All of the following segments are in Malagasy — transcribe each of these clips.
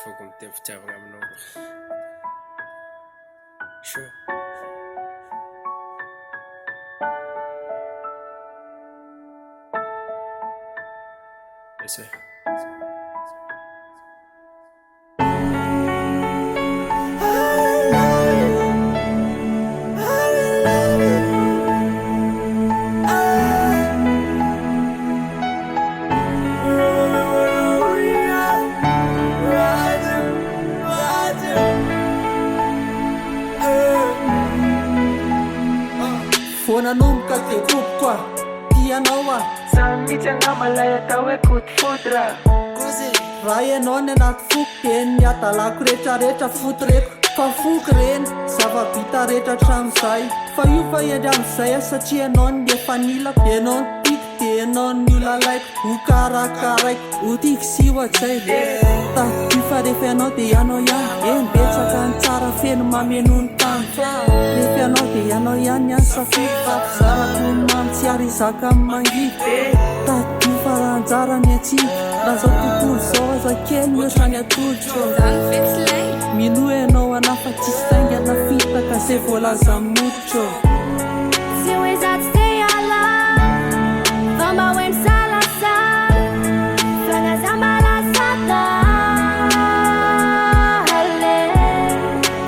Faut qu'on te fitiava gamno. Sure. Ese. Fona numka te kupkwa Tianawa Sangitanga malaya tawe kutfudra Raha ianao ny anaty foko dia ny adalako rehetrarehetra foto reko fa foko reny zava-bita rehetra hatramin'izay fa io fa iandramizay satria ianao ny efa nilako ianao ny tiako dia ianao ny olalaiko ho karakaraiko ho tiako sy hoatzay tadio fa rehefa ianao dia ianao ihany eny betsaka ny tsara feno mameno ny tany rehefa ianao dia ianao ihany ny safidy fa fizarako ny mamy tsy ary izaka amin'ny mangidy tadio fa raha anjara ny atsika raha zao tontolo zao aza kely mihoatrany atolotro milo ianao anafa tsisy taingana fitaka zay voalaza moditro Se o exato esteja lá, vamos ao ensalasar, frangas amalaçada.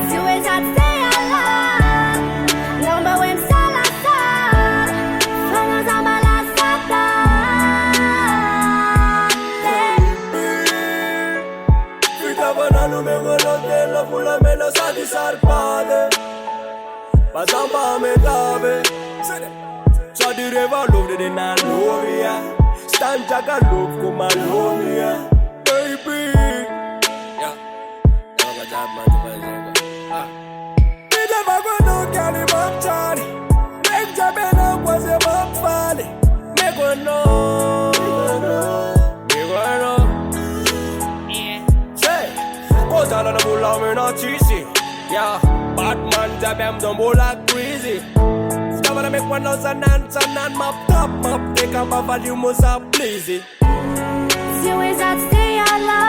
Se o exato esteja lá, vamos ao ensalasar, frangas amalaçada. Ficava no meu hotel, la fula me la sa di sarpade. Pasamba me tave. Sa di reva love de na lovia. Stanja ka love kuma lovia. Baby. Yeah. Never got man to buy. Me never go no cali machari. Make jabe no was a mafale. Me go no. Tala na mula me na cheesy. Yeah, Batman jabem don't like crazy. Discover make 1,000 map top map take a volume was up lazy. Se o exato esteja lá,